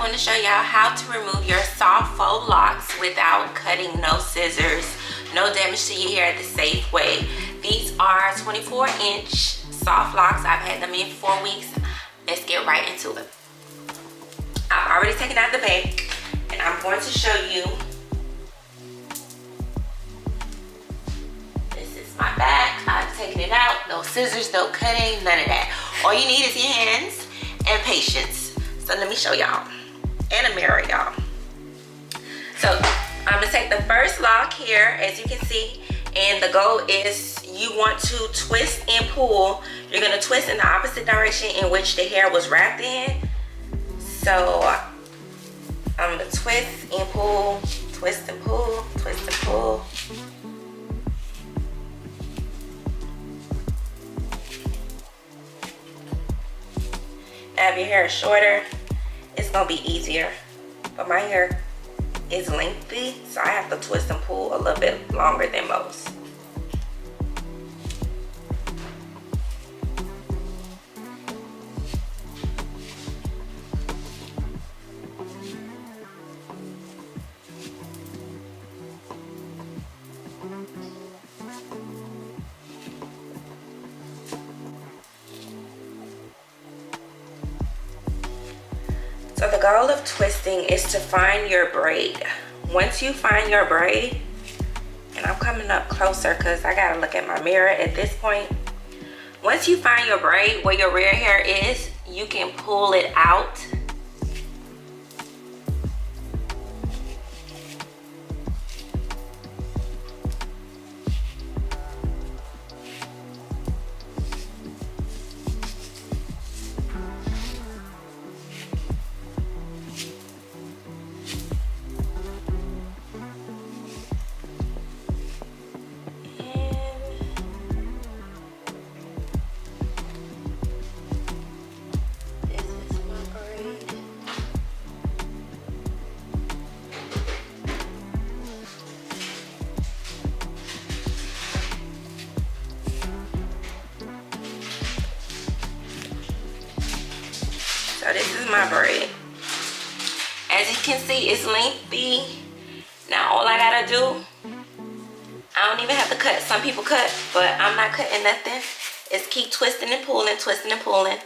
want to show y'all how to remove your soft faux locks without cutting, no scissors, no damage to your hair, the safe way. These are 24-inch soft locks. I've had them in 4 weeks. Let's get right into it. I've already taken out the bag and I'm going to show you. This is my bag. I've taken it out. No scissors, no cutting, none of that. All you need is your hands and patience. So let me show y'all. And a mirror, y'all. So I'm gonna take the first lock here, as you can see, and the goal is you want to twist and pull. You're gonna twist in the opposite direction in which the hair was wrapped in. So I'm gonna twist and pull, twist and pull, twist and pull. Now if your hair is shorter, it's gonna be easier. But my hair is lengthy, so I have to twist and pull a little bit longer than most. So the goal of twisting is to find your braid. Once you find your braid, and I'm coming up closer because I gotta look at my mirror at this point. Once you find your braid where your rear hair is, you can pull it out. So this is my braid. As you can see, it's lengthy. Now all I gotta do, I don't even have to cut. Some people cut, but I'm not cutting nothing. It's keep twisting and pulling, twisting and pulling.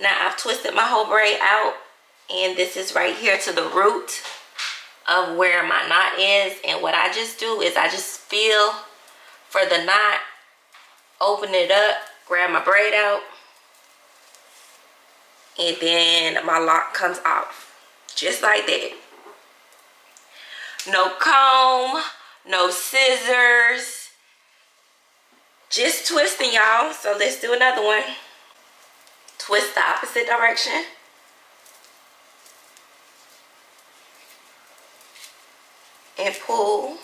Now I've twisted my whole braid out, and this is right here to the root of where my knot is. And what I just do is I just feel for the knot, open it up, grab my braid out, and then my lock comes off just like that. No comb, no scissors, just twisting, y'all. So let's do another one. Twist the opposite direction. And pull.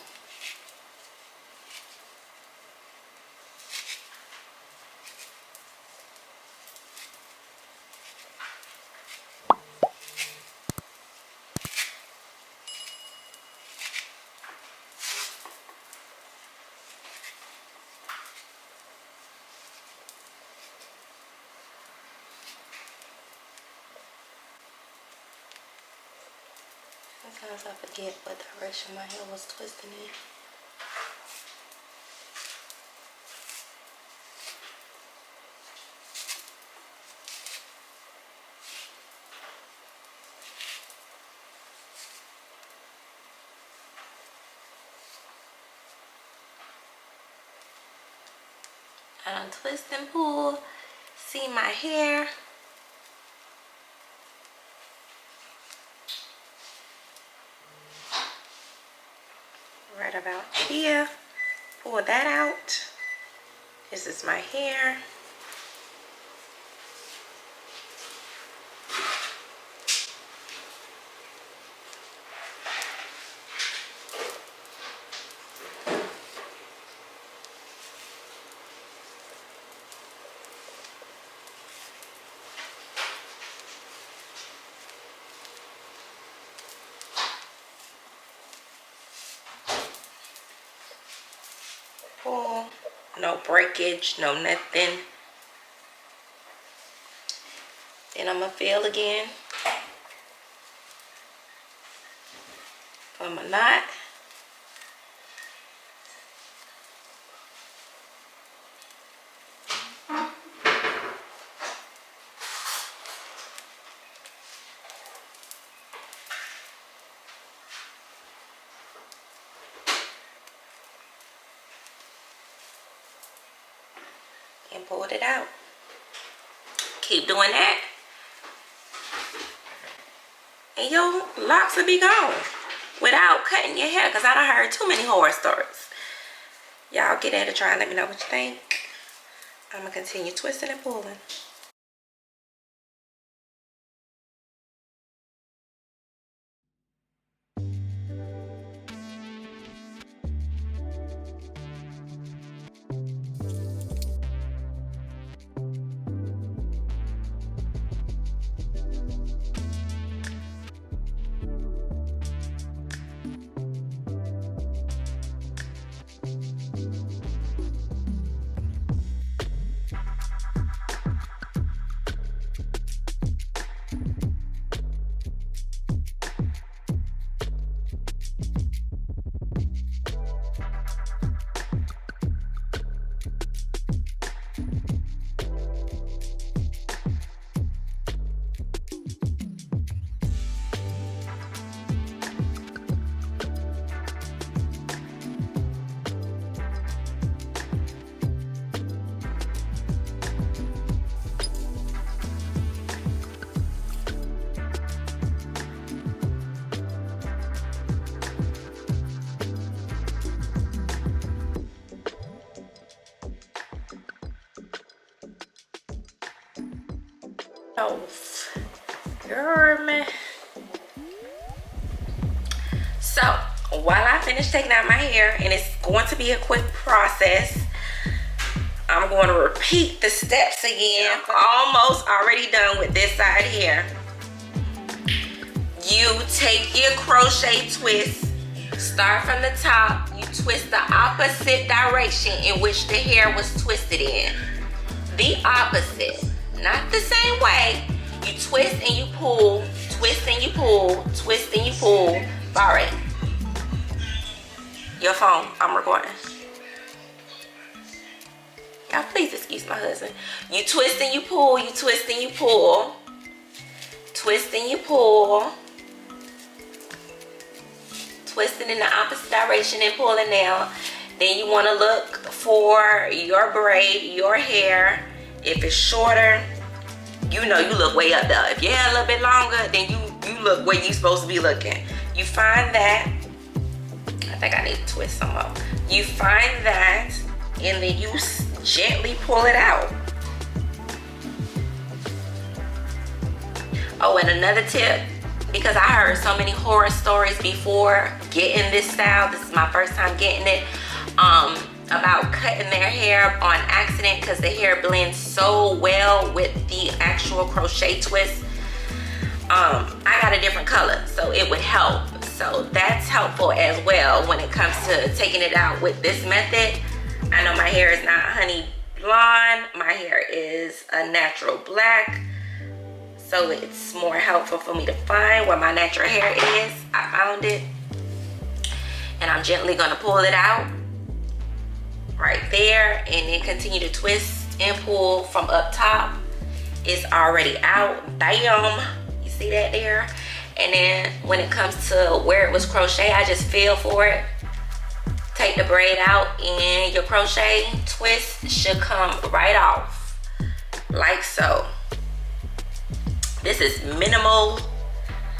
Sometimes I forget what direction my hair was twisting in. I done twist and pull. See my hair. Right about here. Pull that out. This is my hair. Pull, no breakage, no nothing. Then I'm gonna feel again. for my knot. And pulled it out. Keep doing that. And your locks will be gone without cutting your hair, because I done heard too many horror stories. Y'all get at it, try and let me know what you think. I'm going to continue twisting and pulling. Girl, man. So while I finish taking out my hair, and it's going to be a quick process, I'm going to repeat the steps again. Almost already done with this side here. You take your crochet twist, start from the top, you twist the opposite direction in which the hair was twisted in. The opposite, not the same way. You twist and you pull, twist and you pull, twist and you pull. All right. Your phone, I'm recording. Y'all please excuse my husband. You twist and you pull, you twist and you pull. Twist and you pull. Twisting in the opposite direction and pulling down. Then you want to look for your braid, your hair. If it's shorter, you know you look way up there. If your hair a little bit longer, then you look where you supposed to be looking. You find that. I think I need to twist some up. You find that, and then you gently pull it out. Oh, and another tip, because I heard so many horror stories before getting this style. This is my first time getting it. About cutting their hair on accident because the hair blends so well with the actual crochet twist. I got a different color, so it would help. So that's helpful as well when it comes to taking it out with this method. I know my hair is not honey blonde. My hair is a natural black. So it's more helpful for me to find where my natural hair is. I found it. And I'm gently gonna pull it out right there, and then continue to twist and pull from up top. It's already out. Damn, you see that there? And then when it comes to where it was crochet, I just feel for it. Take the braid out, and your crochet twist should come right off like so. This is minimal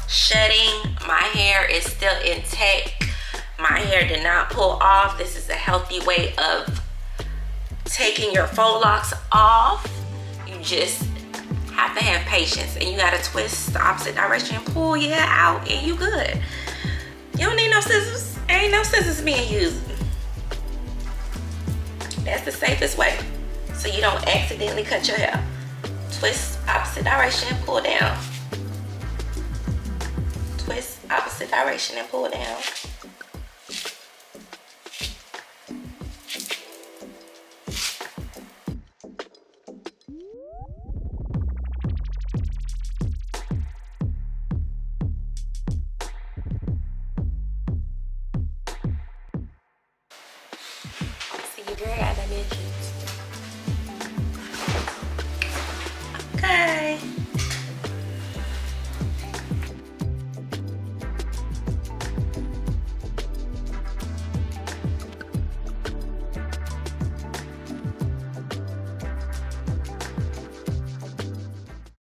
shedding. My hair is still intact. My hair did not pull off. This is a healthy way of taking your faux locks off. You just have to have patience, and you gotta twist the opposite direction and pull your hair out, and you good. You don't need no scissors. Ain't no scissors being used. That's the safest way, so you don't accidentally cut your hair. Twist opposite direction and pull down. Twist opposite direction and pull down. girl got dimensions.